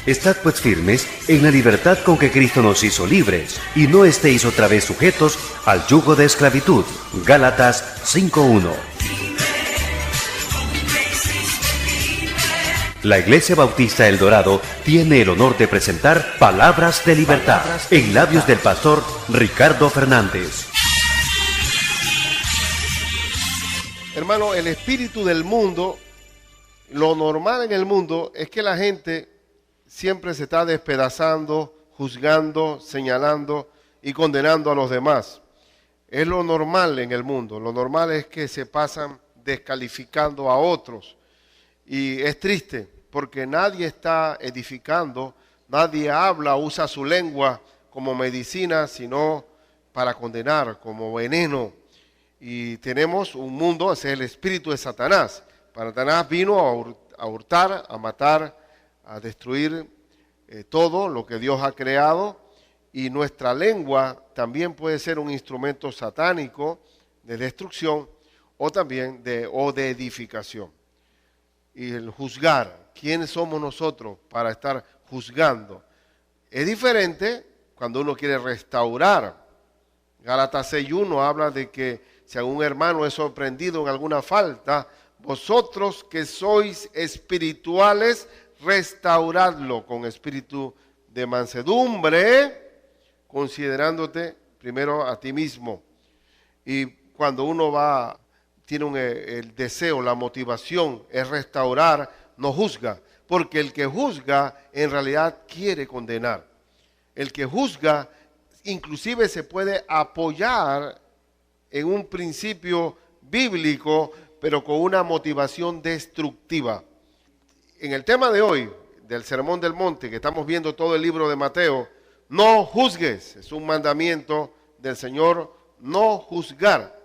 Estad pues firmes en la libertad con que Cristo nos hizo libres, y no estéis otra vez sujetos al yugo de esclavitud. Gálatas 5:1. La Iglesia Bautista El Dorado tiene el honor de presentar Palabras de Libertad en labios del pastor Ricardo Fernández. Hermano, el espíritu del mundo, lo normal en el mundo es que la gente siempre se está despedazando, juzgando, señalando y condenando a los demás. Es lo normal en el mundo. Lo normal es que se pasan descalificando a otros. Y es triste porque nadie está edificando, nadie habla, usa su lengua como medicina, sino para condenar, como veneno. Y tenemos un mundo, ese es el espíritu de Satanás. Satanás vino a hurtar, a matar, a destruir todo lo que Dios ha creado. Y nuestra lengua también puede ser un instrumento satánico de destrucción o también de edificación. Y el juzgar, ¿quiénes somos nosotros para estar juzgando? Es diferente cuando uno quiere restaurar. Gálatas 6:1 habla de que si algún hermano es sorprendido en alguna falta, vosotros que sois espirituales, restauradlo con espíritu de mansedumbre, considerándote primero a ti mismo. Y cuando uno tiene el deseo, la motivación es restaurar, no juzga, porque el que juzga en realidad quiere condenar. El que juzga inclusive se puede apoyar en un principio bíblico, pero con una motivación destructiva. En el tema de hoy, del Sermón del Monte, que estamos viendo todo el libro de Mateo, no juzgues, es un mandamiento del Señor, no juzgar,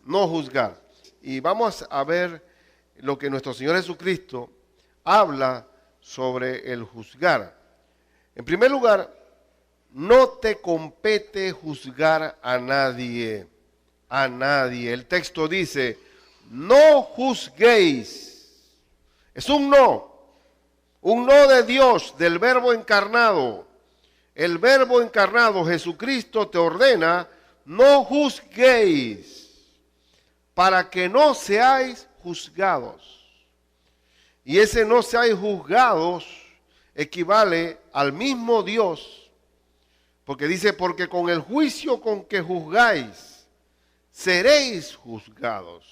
no juzgar. Y vamos a ver lo que nuestro Señor Jesucristo habla sobre el juzgar. En primer lugar, no te compete juzgar a nadie. A nadie. El texto dice, no juzguéis. Es un no de Dios, del Verbo encarnado. El Verbo encarnado, Jesucristo, te ordena, no juzguéis, para que no seáis juzgados. Y ese no seáis juzgados equivale al mismo Dios, porque dice, porque con el juicio con que juzgáis, seréis juzgados,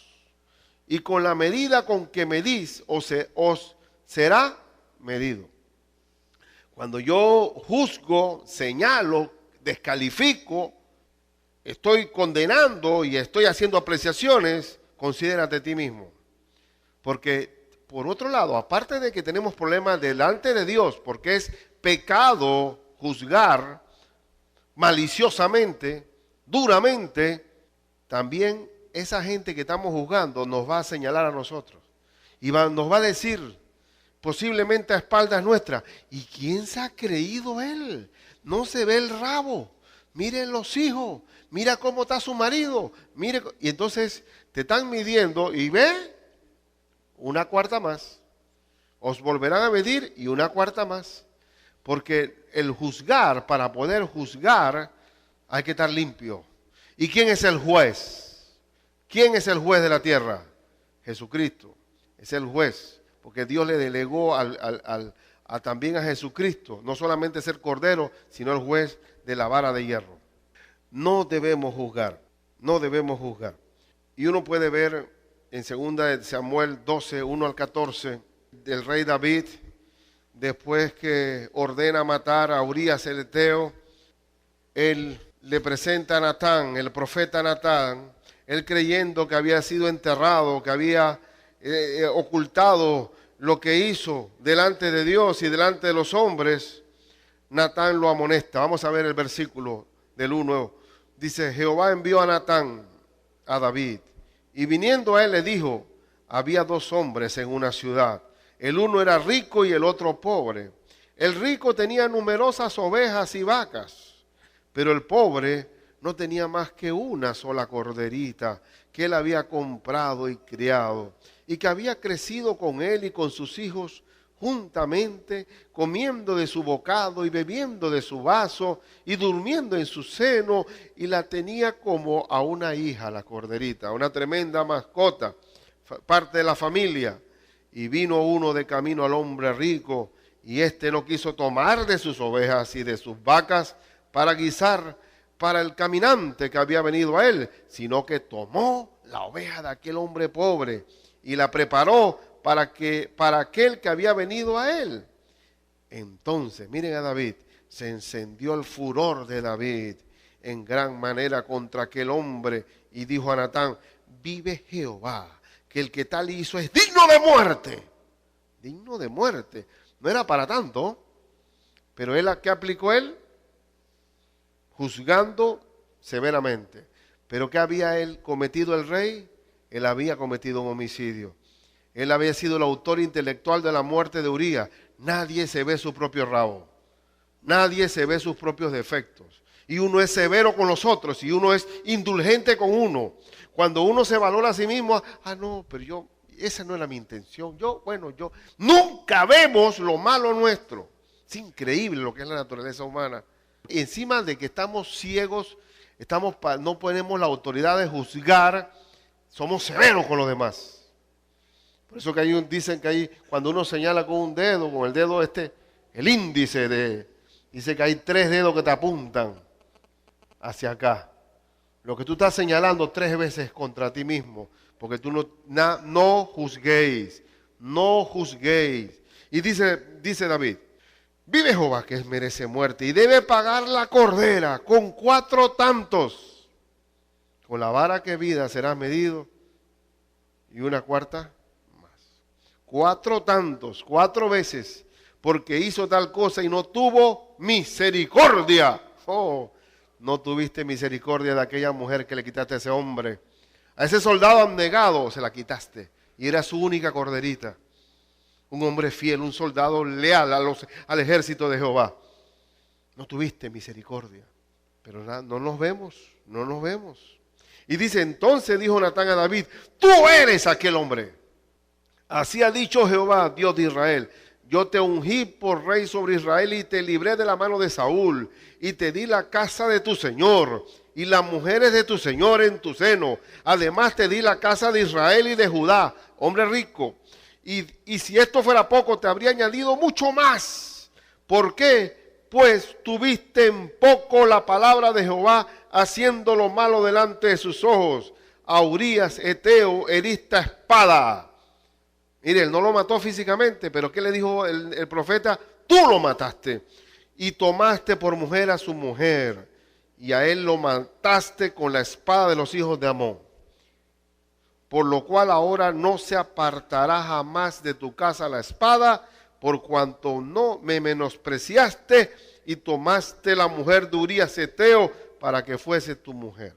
y con la medida con que medís os será medido. Cuando yo juzgo, señalo, descalifico, estoy condenando y estoy haciendo apreciaciones, considérate a ti mismo. Porque, por otro lado, aparte de que tenemos problemas delante de Dios, porque es pecado juzgar maliciosamente, duramente, también esa gente que estamos juzgando nos va a señalar a nosotros. Y nos va a decir, posiblemente a espaldas nuestras, ¿y quién se ha creído él? No se ve el rabo. Miren los hijos, mira cómo está su marido. Mire, y entonces te están midiendo y ve una cuarta más. Os volverán a medir y una cuarta más. Porque el juzgar, para poder juzgar, hay que estar limpio. ¿Y quién es el juez? ¿Quién es el juez de la tierra? Jesucristo. Es el juez. Porque Dios le delegó también a Jesucristo, no solamente ser cordero, sino el juez de la vara de hierro. No debemos juzgar, no debemos juzgar. Y uno puede ver en 2 Samuel 12, 1 al 14, del rey David, después que ordena matar a Urías el Eteo, él le presenta a Natán, el profeta Natán, él creyendo que había sido enterrado, que había ocultado lo que hizo delante de Dios y delante de los hombres. Natán lo amonesta. Vamos a ver el versículo del 1. Dice, Jehová envió a Natán a David, y viniendo a él le dijo, había 2 hombres en una ciudad. El uno era rico y el otro pobre. El rico tenía numerosas ovejas y vacas, pero el pobre no tenía más que una sola corderita que él había comprado y criado, y que había crecido con él y con sus hijos juntamente, comiendo de su bocado y bebiendo de su vaso y durmiendo en su seno, y la tenía como a una hija, la corderita, una tremenda mascota, parte de la familia. Y vino uno de camino al hombre rico, y éste no quiso tomar de sus ovejas y de sus vacas para guisar para el caminante que había venido a él, sino que tomó la oveja de aquel hombre pobre y la preparó para aquel que había venido a él. Entonces, miren a David, se encendió el furor de David en gran manera contra aquel hombre, y dijo a Natán: vive Jehová, que el que tal hizo es digno de muerte. Digno de muerte. No era para tanto, pero ¿qué aplicó él? Juzgando severamente. ¿Pero qué había él cometido el rey? Él había cometido un homicidio. Él había sido el autor intelectual de la muerte de Urías. Nadie se ve su propio rabo. Nadie se ve sus propios defectos. Y uno es severo con los otros y uno es indulgente con uno. Cuando uno se valora a sí mismo, no, pero esa no era mi intención. Nunca vemos lo malo nuestro. Es increíble lo que es la naturaleza humana. Encima de que estamos ciegos, no tenemos la autoridad de juzgar, somos severos con los demás. Por eso que dicen que ahí, cuando uno señala con un dedo, con el dedo el índice, dice que hay 3 dedos que te apuntan hacia acá. Lo que tú estás señalando 3 veces contra ti mismo, porque tú no juzguéis, no juzguéis. Y dice David: vive Jehová, que merece muerte, y debe pagar la cordera con 4 tantos. Con la vara que vida serás medido, y una cuarta más. 4 tantos, 4 veces, porque hizo tal cosa y no tuvo misericordia. No tuviste misericordia de aquella mujer que le quitaste a ese hombre. A ese soldado abnegado se la quitaste, y era su única corderita. Un hombre fiel, un soldado leal al ejército de Jehová. No tuviste misericordia. Pero no nos vemos. Y dice: entonces dijo Natán a David: tú eres aquel hombre. Así ha dicho Jehová, Dios de Israel: yo te ungí por rey sobre Israel y te libré de la mano de Saúl y te di la casa de tu señor y las mujeres de tu señor en tu seno. Además te di la casa de Israel y de Judá, hombre rico. Y si esto fuera poco, te habría añadido mucho más. ¿Por qué? Pues tuviste en poco la palabra de Jehová, haciendo lo malo delante de sus ojos. A Urías Eteo heriste a espada. Mire, él no lo mató físicamente, pero ¿qué le dijo el profeta? Tú lo mataste. Y tomaste por mujer a su mujer, y a él lo mataste con la espada de los hijos de Amón. Por lo cual ahora no se apartará jamás de tu casa la espada, por cuanto no me menospreciaste y tomaste la mujer de Urías Eteo para que fuese tu mujer.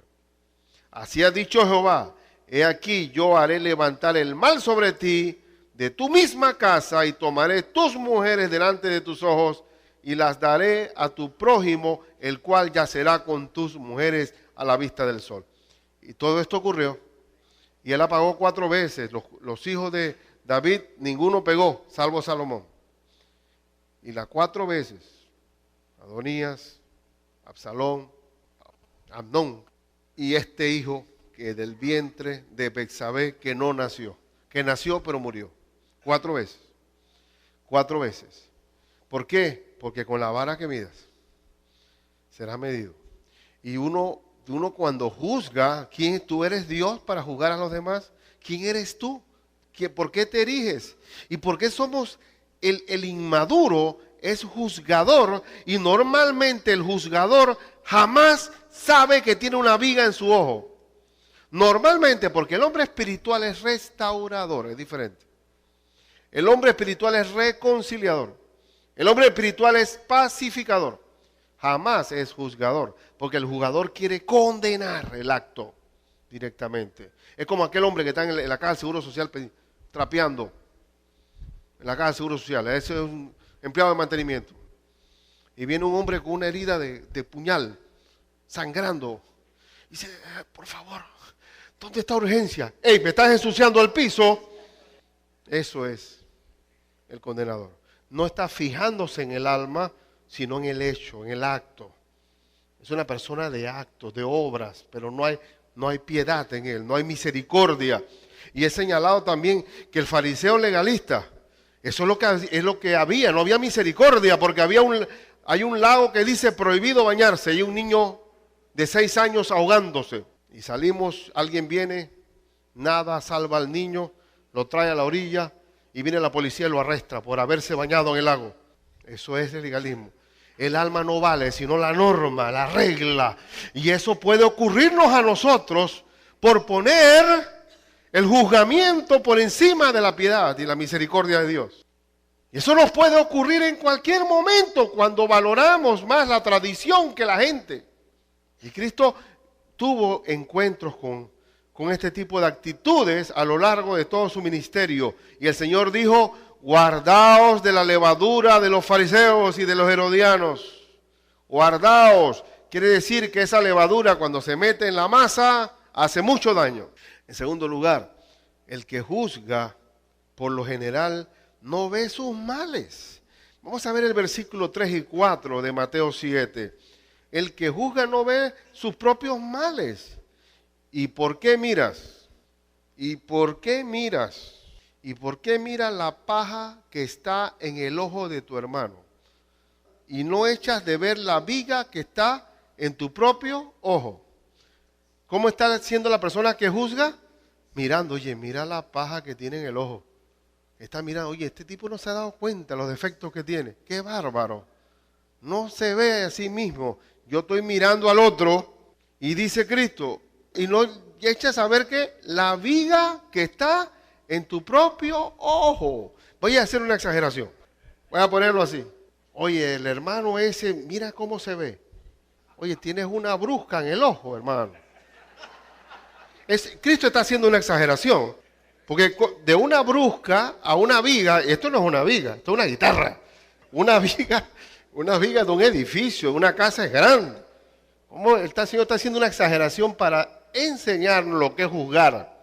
Así ha dicho Jehová: he aquí yo haré levantar el mal sobre ti de tu misma casa, y tomaré tus mujeres delante de tus ojos y las daré a tu prójimo, el cual yacerá con tus mujeres a la vista del sol. Y todo esto ocurrió. Y él apagó 4 veces. Los hijos de David, ninguno pegó, salvo Salomón. Y las 4 veces, Adonías, Absalón, Amnón, y este hijo que del vientre de Betsabé, que no nació, que nació pero murió. 4 veces. 4 veces. ¿Por qué? Porque con la vara que midas será medido. Y uno cuando juzga, ¿quién tú eres Dios para juzgar a los demás? ¿Quién eres tú? ¿Por qué te eriges? ¿Y por qué somos el inmaduro? Es juzgador, y normalmente el juzgador jamás sabe que tiene una viga en su ojo. Normalmente, porque el hombre espiritual es restaurador, es diferente. El hombre espiritual es reconciliador. El hombre espiritual es pacificador. Jamás es juzgador, porque el juzgador quiere condenar el acto directamente. Es como aquel hombre que está en la caja del Seguro Social trapeando. En la caja del Seguro Social. Ese es un empleado de mantenimiento. Y viene un hombre con una herida de puñal, sangrando. Y dice: por favor, ¿dónde está urgencia? ¡Ey, me estás ensuciando el piso! Eso es. el condenador. No está fijándose en el alma, sino en el hecho, en el acto. Es una persona de actos, de obras, pero no hay piedad en él, no hay misericordia. Y he señalado también que el fariseo legalista, eso es lo que había, no había misericordia, porque hay un lago que dice prohibido bañarse, y un niño de 6 años ahogándose. Y salimos, alguien viene, nada, salva al niño, lo trae a la orilla, y viene la policía y lo arresta por haberse bañado en el lago. Eso es el legalismo. El alma no vale, sino la norma, la regla. Y eso puede ocurrirnos a nosotros por poner el juzgamiento por encima de la piedad y la misericordia de Dios. Y eso nos puede ocurrir en cualquier momento cuando valoramos más la tradición que la gente. Y Cristo tuvo encuentros con este tipo de actitudes a lo largo de todo su ministerio. Y el Señor dijo: guardaos de la levadura de los fariseos y de los herodianos. Guardaos. Quiere decir que esa levadura, cuando se mete en la masa, hace mucho daño. En segundo lugar, el que juzga, por lo general, no ve sus males. Vamos a ver el versículo 3 y 4 de Mateo 7. El que juzga no ve sus propios males. ¿Y por qué miras? ¿Y por qué miras? ¿Y por qué miras la paja que está en el ojo de tu hermano? Y no echas de ver la viga que está en tu propio ojo. ¿Cómo está siendo la persona que juzga? Mirando, oye, mira la paja que tiene en el ojo. Está mirando, oye, este tipo no se ha dado cuenta de los defectos que tiene. ¡Qué bárbaro! No se ve a sí mismo. Yo estoy mirando al otro y dice Cristo, y no echas a ver que la viga que está en tu propio ojo. Voy a hacer una exageración. Voy a ponerlo así. Oye, el hermano ese, mira cómo se ve. Oye, tienes una brusca en el ojo, hermano. Cristo está haciendo una exageración. Porque de una brusca a una viga, esto no es una viga, esto es una guitarra. Una viga de un edificio, de una casa es grande. ¿Cómo el Señor está haciendo una exageración para enseñarnos lo que es juzgar?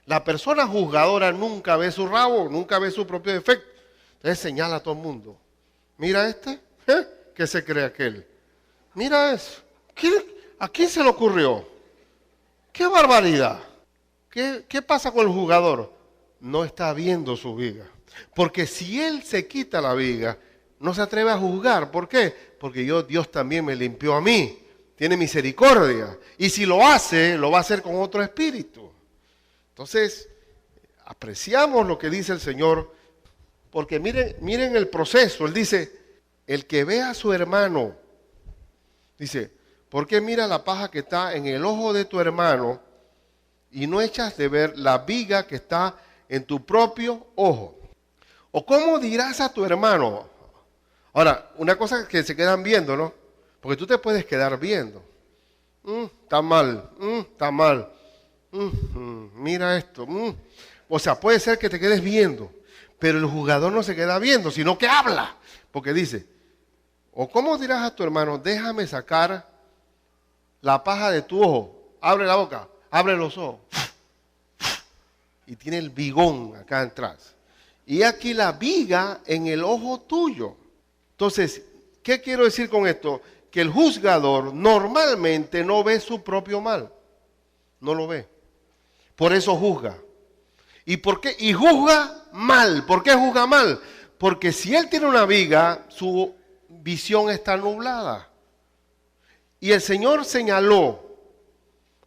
La persona juzgadora nunca ve su rabo, nunca ve su propio defecto. Entonces señala a todo el mundo. Mira este, ¿qué se cree aquel? Mira eso. ¿A quién se le ocurrió? ¡Qué barbaridad! ¿Qué pasa con el juzgador? No está viendo su viga. Porque si él se quita la viga, no se atreve a juzgar. ¿Por qué? Porque Dios también me limpió a mí. Tiene misericordia. Y si lo hace, lo va a hacer con otro espíritu. Entonces, apreciamos lo que dice el Señor, porque miren el proceso. Él dice, el que ve a su hermano, dice, ¿por qué mira la paja que está en el ojo de tu hermano y no echas de ver la viga que está en tu propio ojo? ¿O cómo dirás a tu hermano? Ahora, una cosa que se quedan viendo, ¿no? Porque tú te puedes quedar viendo. Está mal, está mal. Mira esto. O sea, puede ser que te quedes viendo, pero el juzgador no se queda viendo, sino que habla. Porque dice, ¿o cómo dirás a tu hermano, déjame sacar la paja de tu ojo? Abre la boca, abre los ojos. Y tiene el vigón acá atrás. Y aquí la viga en el ojo tuyo. Entonces, ¿qué quiero decir con esto? Que el juzgador normalmente no ve su propio mal. No lo ve. Por eso juzga. ¿Y por qué? Y juzga mal. ¿Por qué juzga mal? Porque si él tiene una viga, su visión está nublada. Y el Señor señaló,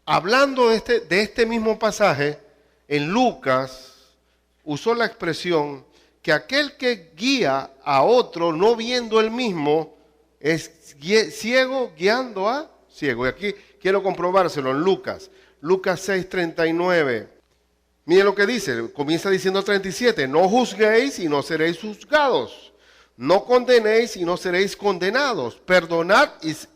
hablando de este mismo pasaje, en Lucas, usó la expresión que aquel que guía a otro no viendo él mismo es ciego guiando a ciego. Y aquí quiero comprobárselo en Lucas 6:39. Miren lo que dice, comienza diciendo 37, no juzguéis y no seréis juzgados, no condenéis y no seréis condenados, perdonad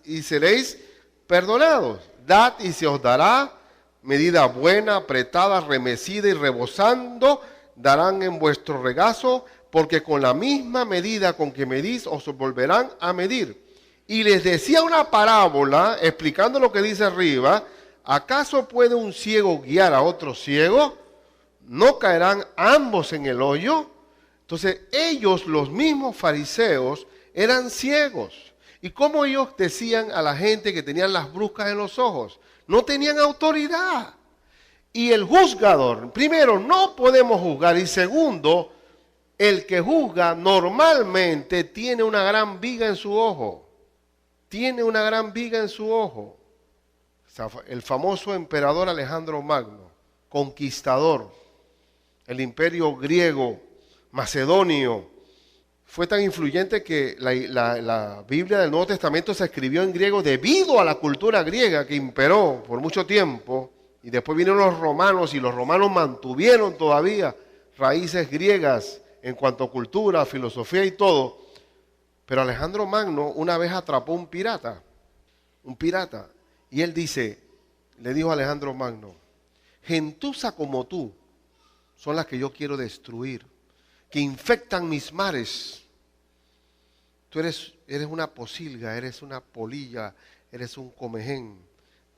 y seréis perdonados, dad y se os dará, medida buena, apretada, remecida y rebosando, darán en vuestro regazo, porque con la misma medida con que medís os volverán a medir. Y les decía una parábola, explicando lo que dice arriba, ¿acaso puede un ciego guiar a otro ciego? ¿No caerán ambos en el hoyo? Entonces ellos, los mismos fariseos, eran ciegos. ¿Y cómo ellos decían a la gente que tenían las bruscas en los ojos? No tenían autoridad. Y el juzgador, primero, no podemos juzgar. Y segundo, el que juzga normalmente tiene una gran viga en su ojo. Tiene una gran viga en su ojo. El famoso emperador Alejandro Magno, conquistador, el imperio griego, macedonio, fue tan influyente que la Biblia del Nuevo Testamento se escribió en griego debido a la cultura griega que imperó por mucho tiempo. Y después vinieron los romanos y los romanos mantuvieron todavía raíces griegas en cuanto a cultura, filosofía y todo. Pero Alejandro Magno una vez atrapó un pirata. Y él le dijo a Alejandro Magno, gentuza como tú son las que yo quiero destruir, que infectan mis mares. Tú eres una posilga, eres una polilla, eres un comején.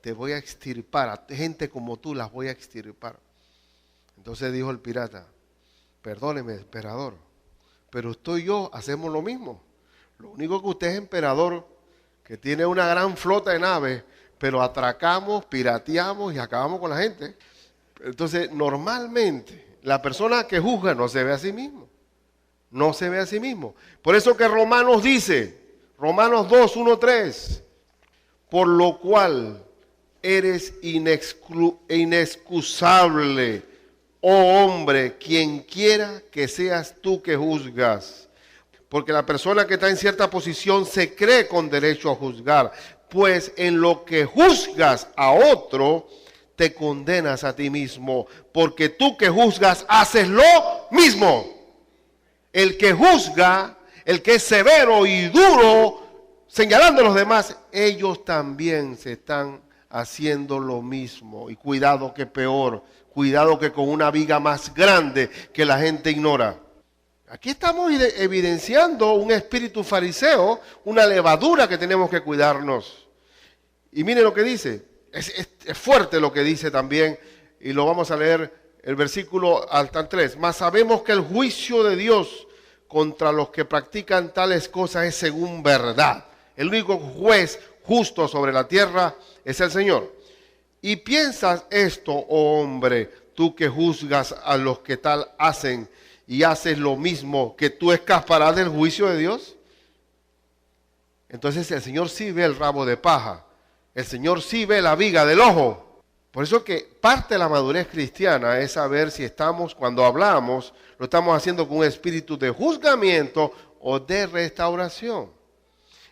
Te voy a extirpar, a gente como tú las voy a extirpar. Entonces dijo el pirata, perdóneme, emperador, pero usted y yo hacemos lo mismo. Lo único que usted es emperador, que tiene una gran flota de naves, pero atracamos, pirateamos y acabamos con la gente. Entonces, normalmente, la persona que juzga no se ve a sí mismo. No se ve a sí mismo. Por eso que Romanos dice, Romanos 2, 1, 3, por lo cual eres inexcusable, oh hombre, quien quiera que seas tú que juzgas. Porque la persona que está en cierta posición se cree con derecho a juzgar. Pues en lo que juzgas a otro, te condenas a ti mismo. Porque tú que juzgas, haces lo mismo. El que juzga, el que es severo y duro, señalando a los demás, ellos también se están haciendo lo mismo. Y cuidado que peor, cuidado que con una viga más grande que la gente ignora. Aquí estamos evidenciando un espíritu fariseo, una levadura que tenemos que cuidarnos. Y miren lo que dice, es fuerte lo que dice también, y lo vamos a leer el versículo hasta el 3. Mas sabemos que el juicio de Dios contra los que practican tales cosas es según verdad. El único juez justo sobre la tierra es el Señor. Y piensas esto, oh hombre, tú que juzgas a los que tal hacen y haces lo mismo, que tú escaparás del juicio de Dios. Entonces el Señor sí ve el rabo de paja, el Señor sí ve la viga del ojo. Por eso que parte de la madurez cristiana es saber si estamos, cuando hablamos, lo estamos haciendo con un espíritu de juzgamiento o de restauración.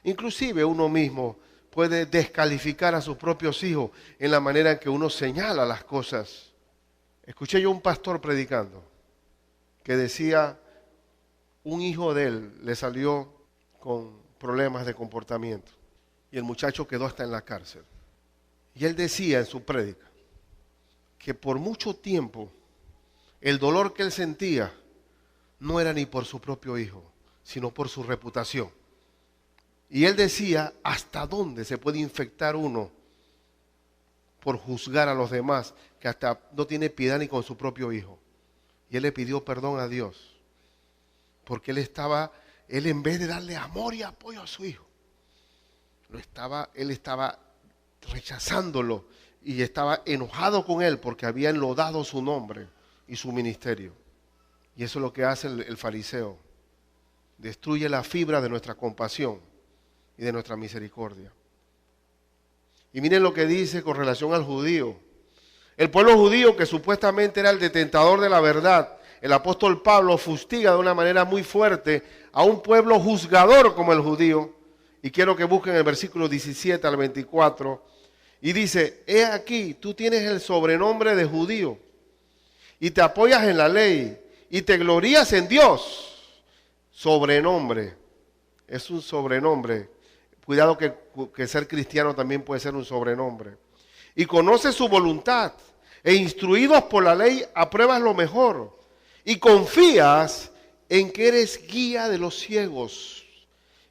Inclusive uno mismo puede descalificar a sus propios hijos en la manera en que uno señala las cosas. Escuché yo un pastor predicando que decía, un hijo de él le salió con problemas de comportamiento y el muchacho quedó hasta en la cárcel. Y él decía en su prédica que por mucho tiempo el dolor que él sentía no era ni por su propio hijo, sino por su reputación. Y él decía, ¿hasta dónde se puede infectar uno por juzgar a los demás, que hasta no tiene piedad ni con su propio hijo? Y él le pidió perdón a Dios, porque él en vez de darle amor y apoyo a su hijo, él estaba rechazándolo y estaba enojado con él porque había enlodado su nombre y su ministerio. Y eso es lo que hace el fariseo. Destruye la fibra de nuestra compasión y de nuestra misericordia. Y miren lo que dice con relación al judío. El pueblo judío, que supuestamente era el detentador de la verdad, el apóstol Pablo fustiga de una manera muy fuerte a un pueblo juzgador como el judío. Y quiero que busquen el versículo 17 al 24. Y dice, he aquí, tú tienes el sobrenombre de judío y te apoyas en la ley y te glorías en Dios. Sobrenombre, es un sobrenombre. Cuidado que ser cristiano también puede ser un sobrenombre. Y conoces su voluntad e instruidos por la ley apruebas lo mejor y confías en que eres guía de los ciegos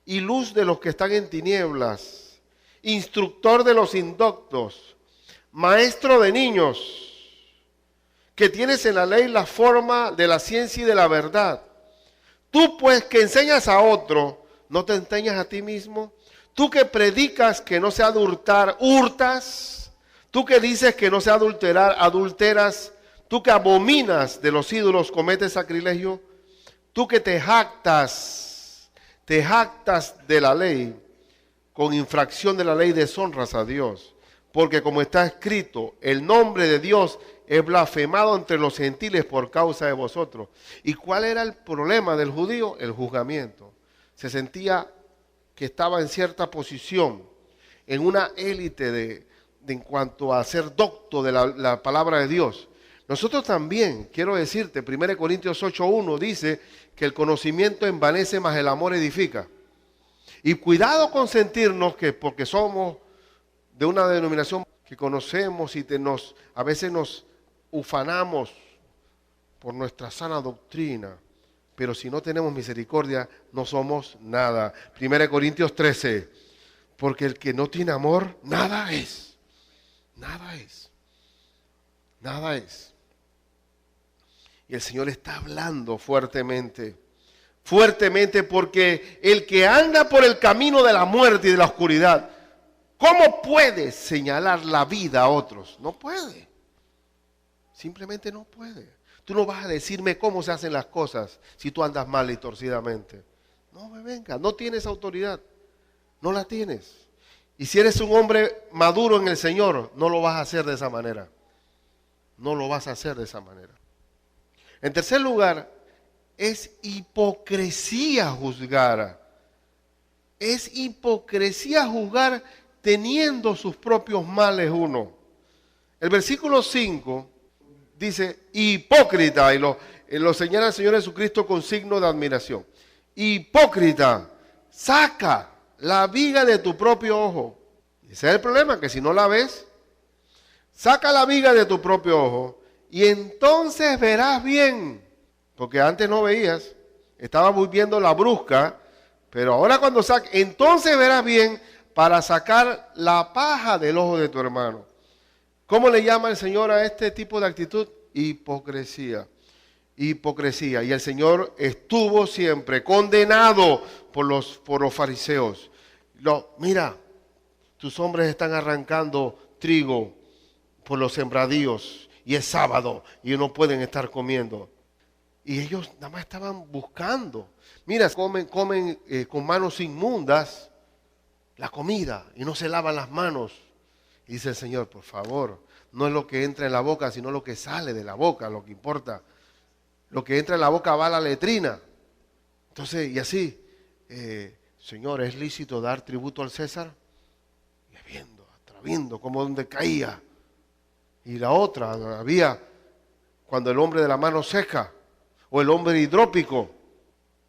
y luz de los que están en tinieblas, instructor de los indoctos, maestro de niños, que tienes en la ley la forma de la ciencia y de la verdad, Tú pues que enseñas a otro, ¿no te enseñas a ti mismo? Tú que predicas que no se ha de hurtar, hurtas. Tú que dices que no se ha de adulterar, adulteras. Tú que abominas de los ídolos, cometes sacrilegio. Tú que te jactas de la ley, con infracción de la ley deshonras a Dios. Porque como está escrito, el nombre de Dios es blasfemado entre los gentiles por causa de vosotros. ¿Y cuál era el problema del judío? El juzgamiento. Se sentía que estaba en cierta posición, en una élite en cuanto a ser docto de la palabra de Dios. Nosotros también, quiero decirte, 1 Corintios 8:1 dice que el conocimiento envanece, mas el amor edifica. Y cuidado con sentirnos que porque somos de una denominación que conocemos y a veces nos ufanamos por nuestra sana doctrina, pero si no tenemos misericordia no somos nada. 1 Corintios 13, porque el que no tiene amor, nada es. Nada es. Nada es. Y el Señor está hablando fuertemente porque el que anda por el camino de la muerte y de la oscuridad, ¿cómo puede señalar la vida a otros? No puede. Simplemente no puede. Tú no vas a decirme cómo se hacen las cosas si tú andas mal y torcidamente. No me vengas, no tienes autoridad. No la tienes. Y si eres un hombre maduro en el Señor, no lo vas a hacer de esa manera. No lo vas a hacer de esa manera. En tercer lugar, es hipocresía juzgar. Es hipocresía juzgar teniendo sus propios males uno. El versículo 5 dice, hipócrita, y lo señala el Señor Jesucristo con signo de admiración. Hipócrita, saca la viga de tu propio ojo. Ese es el problema, que si no la ves, saca la viga de tu propio ojo y entonces verás bien. Porque antes no veías, estabas viendo la brusca, pero ahora cuando saques, entonces verás bien para sacar la paja del ojo de tu hermano. ¿Cómo le llama el Señor a este tipo de actitud? Hipocresía. Hipocresía. Y el Señor estuvo siempre condenado por los fariseos. Mira, tus hombres están arrancando trigo por los sembradíos y es sábado y no pueden estar comiendo. Y ellos nada más estaban buscando. Mira, comen con manos inmundas la comida y no se lavan las manos. Y dice el Señor, por favor, no es lo que entra en la boca, sino lo que sale de la boca, lo que importa. Lo que entra en la boca va a la letrina. Entonces, y así, Señor, ¿es lícito dar tributo al César? Y viendo como donde caía. Y la otra, había cuando el hombre de la mano seca, o el hombre hidrópico,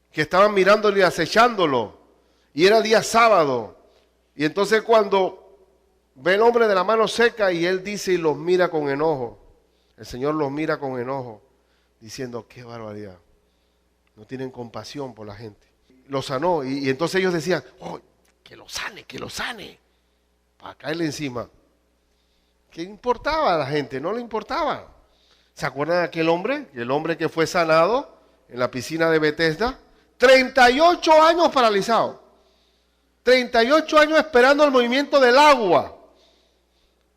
que estaban mirándolo y acechándolo, y era día sábado, y entonces cuando ve el hombre de la mano seca y él dice y los mira con enojo, el Señor los mira con enojo, diciendo, qué barbaridad, no tienen compasión por la gente. Lo sanó, y entonces ellos decían, oh, que lo sane, para caerle encima. ¿Qué importaba a la gente? No le importaba. ¿Se acuerdan de aquel hombre? El hombre que fue sanado en la piscina de Bethesda. 38 años paralizado. 38 años esperando el movimiento del agua.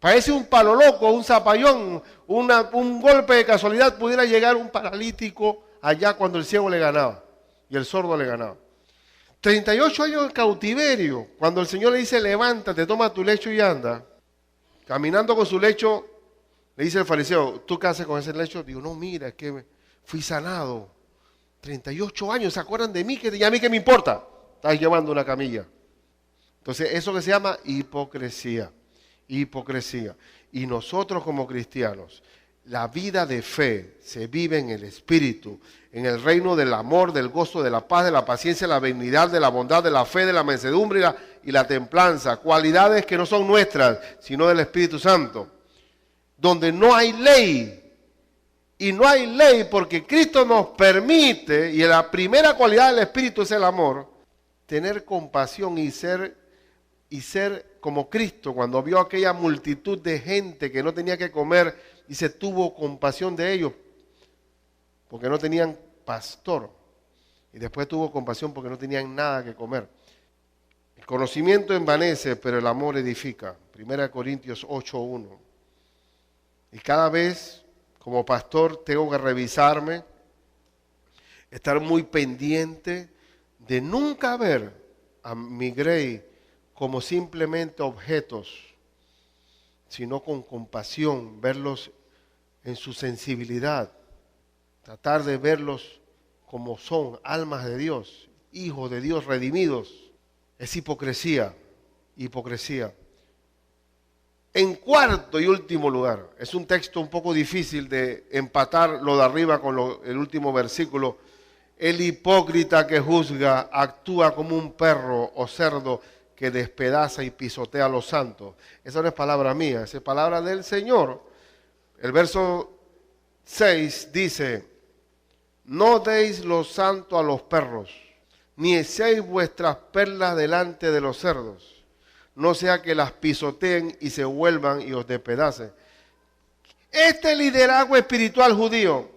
Parece un palo loco, un zapallón, un golpe de casualidad pudiera llegar un paralítico allá cuando el ciego le ganaba y el sordo le ganaba. 38 años de cautiverio. Cuando el Señor le dice, levántate, toma tu lecho y anda. Caminando con su lecho, le dice el fariseo, ¿tú qué haces con ese lecho? Digo, no, mira, es que fui sanado. 38 años, ¿se acuerdan de mí? ¿Y a mí qué me importa? Estás llevando una camilla. Entonces, eso que se llama hipocresía. Hipocresía. Y nosotros como cristianos, la vida de fe se vive en el Espíritu, en el reino del amor, del gozo, de la paz, de la paciencia, de la benignidad, de la bondad, de la fe, de la mansedumbre y la templanza. Cualidades que no son nuestras, sino del Espíritu Santo. Donde no hay ley. Y no hay ley porque Cristo nos permite, y la primera cualidad del Espíritu es el amor, tener compasión y ser como Cristo. Cuando vio aquella multitud de gente que no tenía que comer, dice, tuvo compasión de ellos, porque no tenían pastor. Y después tuvo compasión porque no tenían nada que comer. El conocimiento envanece, pero el amor edifica. 1 Corintios 8:1. Y cada vez, como pastor, tengo que revisarme, estar muy pendiente de nunca ver a mi grey como simplemente objetos, sino con compasión, verlos en su sensibilidad, tratar de verlos como son, almas de Dios, hijos de Dios redimidos. Es hipocresía. En cuarto y último lugar, es un texto un poco difícil de empatar lo de arriba con el último versículo. El hipócrita que juzga actúa como un perro o cerdo que despedaza y pisotea a los santos. Esa no es palabra mía, esa es palabra del Señor. El verso 6 dice: no deis lo santo a los perros, ni echéis vuestras perlas delante de los cerdos, no sea que las pisoteen y se vuelvan y os despedacen. Este liderazgo espiritual judío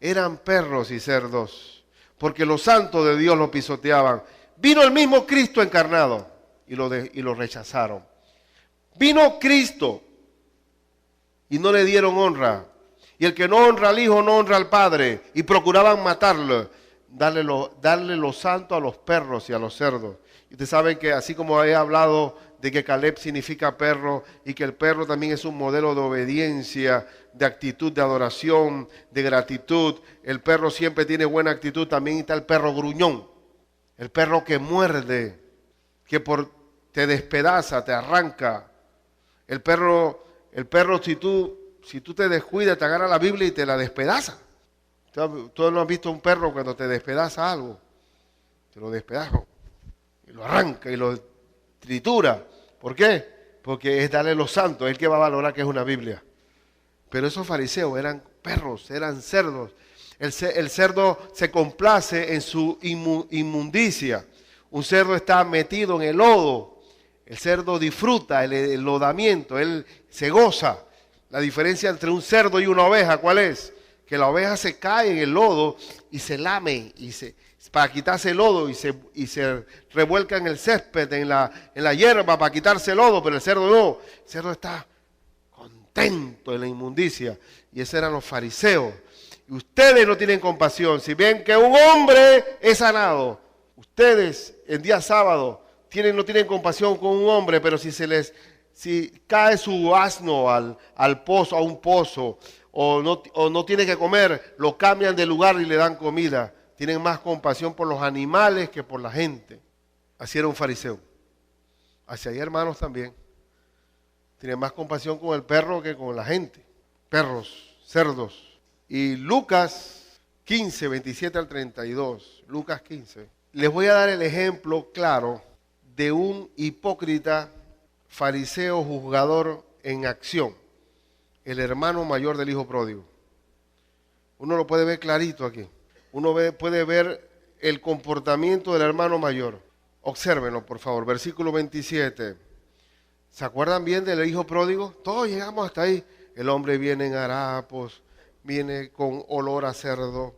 eran perros y cerdos, porque los santos de Dios lo pisoteaban. Vino el mismo Cristo encarnado y lo rechazaron. Vino Cristo y no le dieron honra. Y el que no honra al Hijo no honra al Padre. Y procuraban matarlo, darle lo santo a los perros y a los cerdos. Y ustedes saben que así como he hablado de que Caleb significa perro y que el perro también es un modelo de obediencia, de actitud, de adoración, de gratitud. El perro siempre tiene buena actitud. También está el perro gruñón, el perro que muerde, que te despedaza, te arranca. El perro si tú te descuidas, te agarra la Biblia y te la despedaza. ¿Tú no has visto un perro cuando te despedaza algo? Te lo despedaza y lo arranca y lo tritura. ¿Por qué? Porque es darle lo santo, es el que va a valorar que es una Biblia. Pero esos fariseos eran perros, eran cerdos. El cerdo se complace en su inmundicia. Un cerdo está metido en el lodo. El cerdo disfruta el lodamiento, él se goza. La diferencia entre un cerdo y una oveja, ¿cuál es? Que la oveja se cae en el lodo y se lame para quitarse el lodo y se revuelca en el césped, en la hierba para quitarse el lodo, pero el cerdo no. El cerdo está contento en la inmundicia. Y esos eran los fariseos. Y ustedes no tienen compasión. Si ven que un hombre es sanado, ustedes en día sábado no tienen compasión con un hombre, pero si cae su asno al pozo, a un pozo, o no tiene que comer, lo cambian de lugar y le dan comida. Tienen más compasión por los animales que por la gente. Así era un fariseo. Así hay hermanos también. Tienen más compasión con el perro que con la gente. Perros, cerdos. Y Lucas 15, 27 al 32. Lucas 15. Les voy a dar el ejemplo claro de un hipócrita fariseo juzgador en acción, el hermano mayor del hijo pródigo. Uno lo puede ver clarito aquí. Uno puede ver el comportamiento del hermano mayor. Obsérvenlo, por favor. Versículo 27. ¿Se acuerdan bien del hijo pródigo? Todos llegamos hasta ahí. El hombre viene en harapos, viene con olor a cerdo,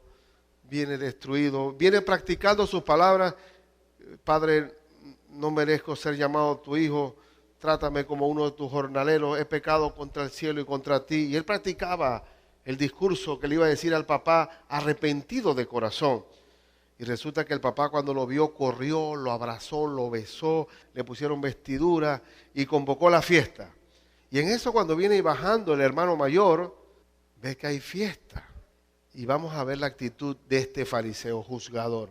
viene destruido, viene practicando sus palabras. Padre, no merezco ser llamado tu hijo. Trátame como uno de tus jornaleros, he pecado contra el cielo y contra ti. Y él practicaba el discurso que le iba a decir al papá arrepentido de corazón. Y resulta que el papá cuando lo vio corrió, lo abrazó, lo besó, le pusieron vestidura y convocó la fiesta. Y en eso cuando viene bajando el hermano mayor, ve que hay fiesta. Y vamos a ver la actitud de este fariseo juzgador.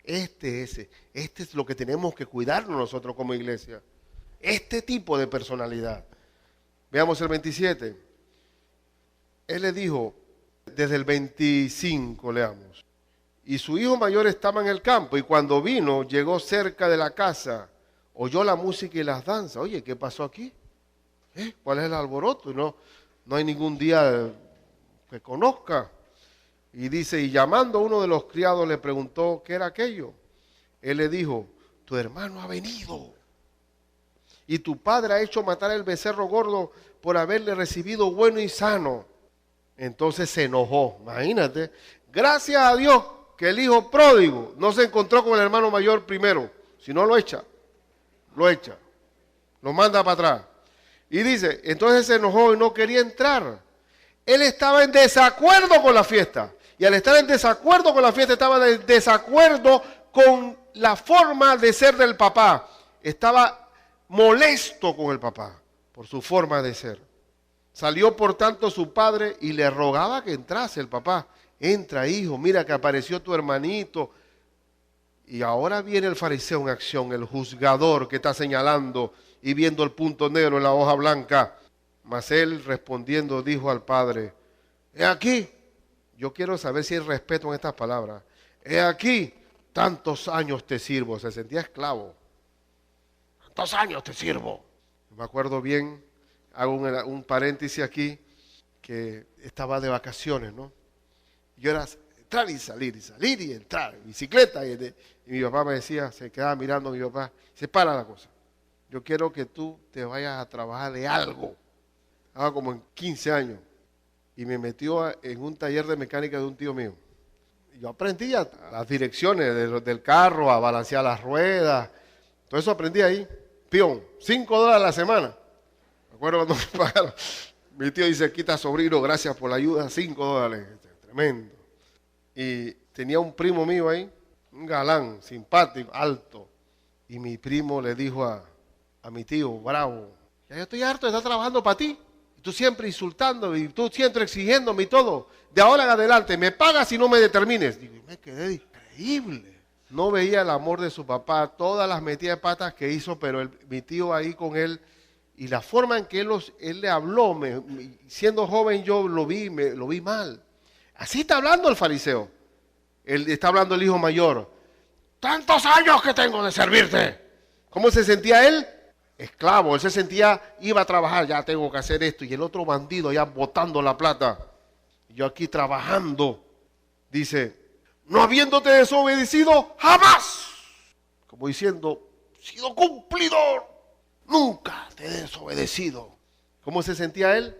Este es lo que tenemos que cuidarnos nosotros como iglesia. Este tipo de personalidad. Veamos el 27. Él le dijo, desde el 25 leamos. Y su hijo mayor estaba en el campo y cuando vino, llegó cerca de la casa, oyó la música y las danzas. Oye, ¿qué pasó aquí? ¿Cuál es el alboroto? Y no hay ningún día que conozca. Y dice, y llamando a uno de los criados le preguntó qué era aquello. Él le dijo, tu hermano ha venido. Y tu padre ha hecho matar el becerro gordo por haberle recibido bueno y sano. Entonces se enojó, imagínate. Gracias a Dios que el hijo pródigo no se encontró con el hermano mayor primero, sino lo echa, lo manda para atrás. Y dice, entonces se enojó y no quería entrar. Él estaba en desacuerdo con la fiesta. Y al estar en desacuerdo con la fiesta, estaba en desacuerdo con la forma de ser del papá. Estaba molesto con el papá por su forma de ser. Salió por tanto su padre y le rogaba que entrase el papá. Entra, hijo, mira que apareció tu hermanito. Y ahora viene el fariseo en acción, el juzgador que está señalando y viendo el punto negro en la hoja blanca. Mas él respondiendo dijo al padre, he aquí, yo quiero saber si hay respeto en estas palabras, he aquí, tantos años te sirvo, se sentía esclavo, tantos años te sirvo. Me acuerdo bien, hago un paréntesis aquí, que estaba de vacaciones, ¿no? Yo era entrar y salir y entrar, bicicleta, y mi papá me decía, se quedaba mirando a mi papá, se para la cosa, yo quiero que tú te vayas a trabajar de algo. Estaba como en 15 años y me metió en un taller de mecánica de un tío mío. Yo aprendí las direcciones del carro, a balancear las ruedas, todo eso aprendí ahí. Peón, $5 a la semana. Me acuerdo cuando me pagaron. Mi tío dice, quita sobrino, gracias por la ayuda, $5. Tremendo. Y tenía un primo mío ahí, un galán, simpático, alto. Y mi primo le dijo a mi tío, bravo, ya yo estoy harto de estar trabajando para ti. Tú siempre insultándome y tú siempre exigiéndome y todo. De ahora en adelante, me pagas y no me determines. Digo, y me quedé increíble. No veía el amor de su papá, todas las metidas de patas que hizo, pero mi tío ahí con él, y la forma en que él le habló, siendo joven yo lo vi mal. Así está hablando el fariseo. Él está hablando el hijo mayor. Tantos años que tengo de servirte. ¿Cómo se sentía él? Esclavo, él se sentía, iba a trabajar, ya tengo que hacer esto, y el otro bandido ya botando la plata, yo aquí trabajando, dice, no habiéndote desobedecido jamás, como diciendo, he sido cumplidor, nunca te he desobedecido. ¿Cómo se sentía él?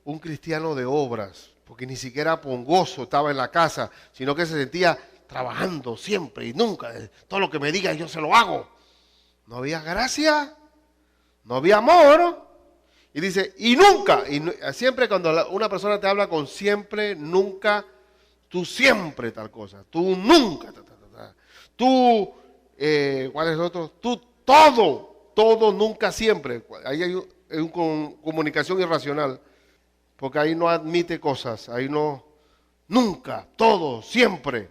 Un cristiano de obras, porque ni siquiera pongoso estaba en la casa, sino que se sentía trabajando siempre y nunca, todo lo que me diga yo se lo hago. No había gracia. No había amor. Y dice, y nunca, siempre cuando una persona te habla con siempre, nunca, tú siempre tal cosa, tú nunca, tú, ¿cuál es el otro? Tú todo, nunca, siempre. Ahí hay comunicación irracional, porque ahí no admite cosas, ahí no, nunca, todo, siempre.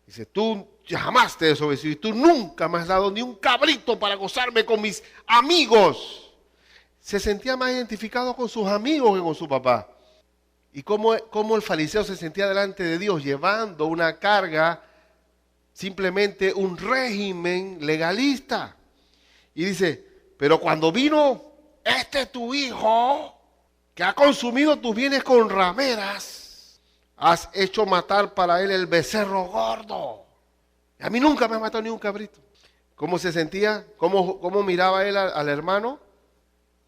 Dice, tú jamás te desobedecido y tú nunca me has dado ni un cabrito para gozarme con mis amigos. Se sentía más identificado con sus amigos que con su papá. Y cómo el fariseo se sentía delante de Dios llevando una carga, simplemente un régimen legalista. Y dice, pero cuando vino tu hijo que ha consumido tus bienes con rameras, has hecho matar para él el becerro gordo. A mí nunca me ha matado ni un cabrito. ¿Cómo se sentía? ¿Cómo miraba él al hermano?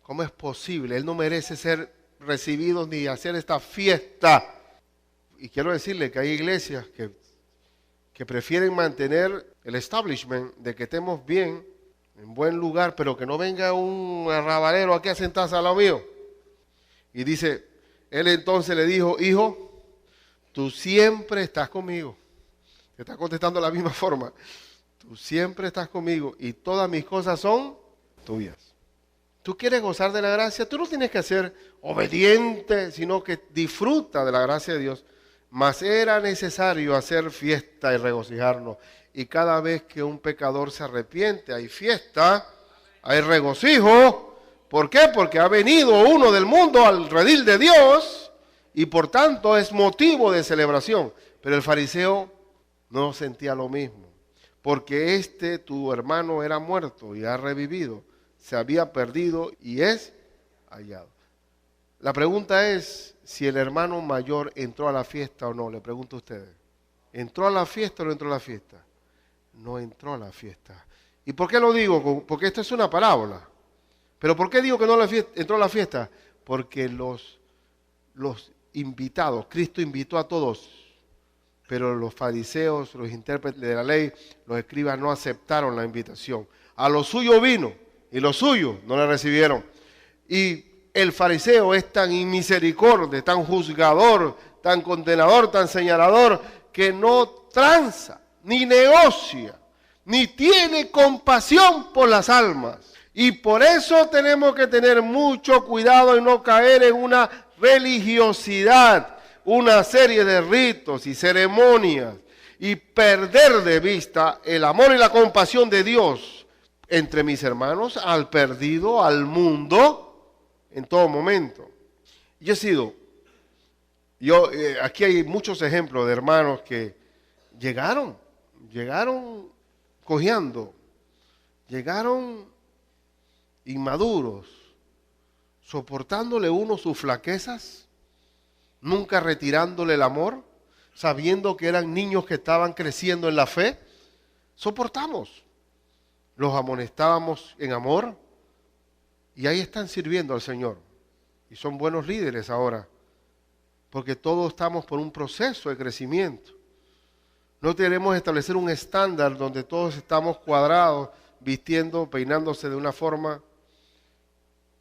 ¿Cómo es posible? Él no merece ser recibido ni hacer esta fiesta. Y quiero decirle que hay iglesias que prefieren mantener el establishment de que estemos bien, en buen lugar, pero que no venga un arrabalero aquí a sentarse al lado mío. Y dice, él entonces le dijo, hijo, tú siempre estás conmigo. Te está contestando de la misma forma. Tú siempre estás conmigo y todas mis cosas son tuyas. Tú quieres gozar de la gracia, tú no tienes que ser obediente, sino que disfruta de la gracia de Dios. Mas era necesario hacer fiesta y regocijarnos. Y cada vez que un pecador se arrepiente, hay fiesta, hay regocijo. ¿Por qué? Porque ha venido uno del mundo al redil de Dios y por tanto es motivo de celebración. Pero el fariseo no sentía lo mismo, porque tu hermano era muerto y ha revivido, se había perdido y es hallado. La pregunta es si el hermano mayor entró a la fiesta o no, le pregunto a ustedes. ¿Entró a la fiesta o no entró a la fiesta? No entró a la fiesta. ¿Y por qué lo digo? Porque esto es una parábola. ¿Pero por qué digo que no entró a la fiesta? Porque los invitados, Cristo invitó a todos, Pero los fariseos, los intérpretes de la ley, los escribas no aceptaron la invitación. A lo suyo vino y los suyos no le recibieron. Y el fariseo es tan inmisericordia, tan juzgador, tan condenador, tan señalador, que no tranza, ni negocia, ni tiene compasión por las almas. Y por eso tenemos que tener mucho cuidado y no caer en una religiosidad, una serie de ritos y ceremonias, y perder de vista el amor y la compasión de Dios entre mis hermanos, al perdido, al mundo, en todo momento. Aquí hay muchos ejemplos de hermanos que llegaron cojeando, llegaron inmaduros, soportándole uno sus flaquezas, nunca retirándole el amor, sabiendo que eran niños que estaban creciendo en la fe. Soportamos, los amonestábamos en amor y ahí están sirviendo al Señor. Y son buenos líderes ahora, porque todos estamos por un proceso de crecimiento. No queremos establecer un estándar donde todos estamos cuadrados, vistiendo, peinándose de una forma.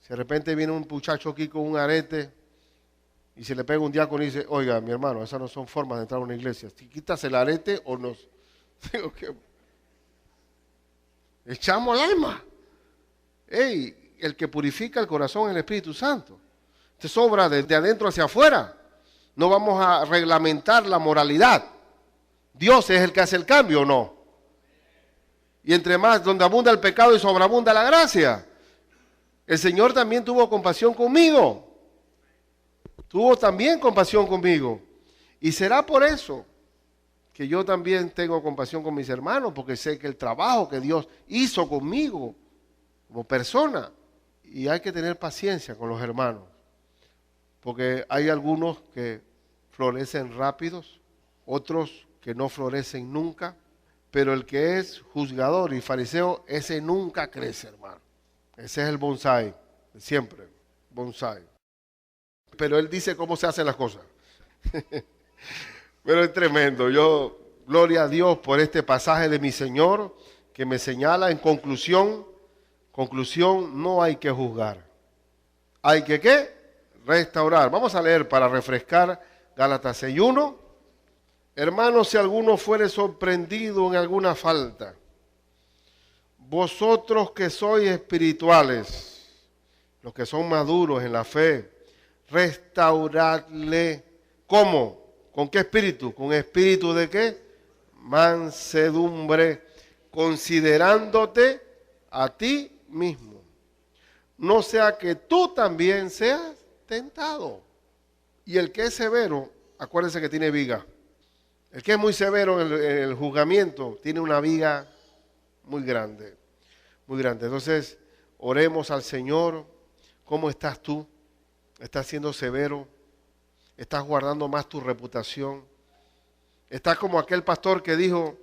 Si de repente viene un muchacho aquí con un arete y se le pega un diácono y dice, oiga, mi hermano, esas no son formas de entrar a una iglesia. Si quitas el arete o nos... Digo que... echamos al alma. El que purifica el corazón es el Espíritu Santo. Te sobra de adentro hacia afuera. No vamos a reglamentar la moralidad. Dios es el que hace el cambio, ¿o no? Y entre más, donde abunda el pecado y sobreabunda la gracia. El Señor también tuvo compasión conmigo. Tuvo también compasión conmigo. Y será por eso que yo también tengo compasión con mis hermanos, porque sé que el trabajo que Dios hizo conmigo como persona, y hay que tener paciencia con los hermanos, porque hay algunos que florecen rápidos, otros que no florecen nunca, pero el que es juzgador y fariseo, ese nunca crece, hermano. Ese es el bonsái, siempre, bonsái. Pero él dice cómo se hacen las cosas. Pero es tremendo. Yo, gloria a Dios por este pasaje de mi Señor, que me señala en conclusión, no hay que juzgar. Hay que ¿qué? Restaurar. Vamos a leer para refrescar Gálatas 6:1. Hermanos, si alguno fuere sorprendido en alguna falta, vosotros que sois espirituales, los que son maduros en la fe, restauradle. ¿Cómo? ¿Con qué espíritu? ¿Con espíritu de qué? Mansedumbre, considerándote a ti mismo. No sea que tú también seas tentado. Y el que es severo, acuérdense que tiene viga. El que es muy severo en el juzgamiento tiene una viga muy grande, muy grande. Entonces, oremos al Señor. ¿Cómo estás tú? ¿Estás siendo severo? ¿Estás guardando más tu reputación? ¿Estás como aquel pastor que dijo,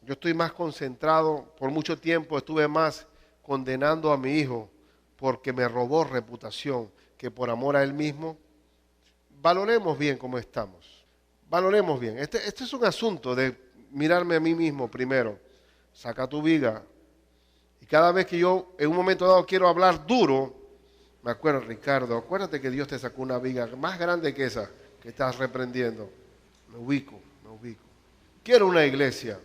yo estoy más concentrado, por mucho tiempo estuve más condenando a mi hijo porque me robó reputación que por amor a él mismo? Valoremos bien cómo estamos. Valoremos bien. Este es un asunto de mirarme a mí mismo primero. Saca tu viga. Y cada vez que yo en un momento dado quiero hablar duro, me acuerdo, Ricardo, acuérdate que Dios te sacó una viga más grande que esa que estás reprendiendo. Me ubico. Quiero una iglesia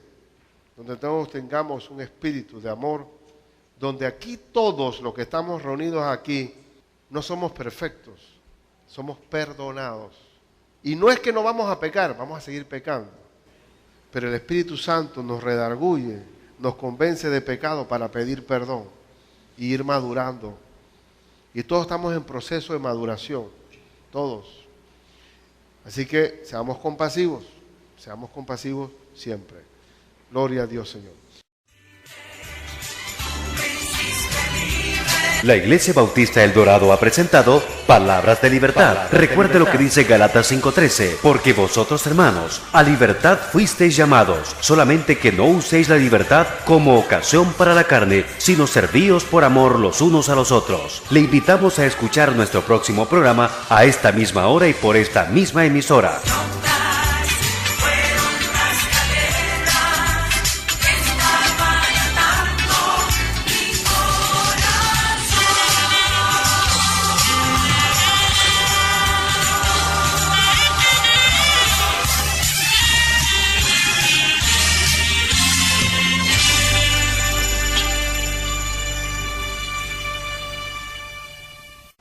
donde todos tengamos un espíritu de amor, donde aquí todos los que estamos reunidos aquí no somos perfectos, somos perdonados. Y no es que no vamos a pecar, vamos a seguir pecando. Pero el Espíritu Santo nos redarguye, nos convence de pecado para pedir perdón y ir madurando. Y todos estamos en proceso de maduración, todos. Así que seamos compasivos siempre. Gloria a Dios, Señor. La Iglesia Bautista El Dorado ha presentado Palabras de Libertad. Recuerde lo que dice Gálatas 5:13, porque vosotros, hermanos, a libertad fuisteis llamados, solamente que no uséis la libertad como ocasión para la carne, sino servíos por amor los unos a los otros. Le invitamos a escuchar nuestro próximo programa a esta misma hora y por esta misma emisora.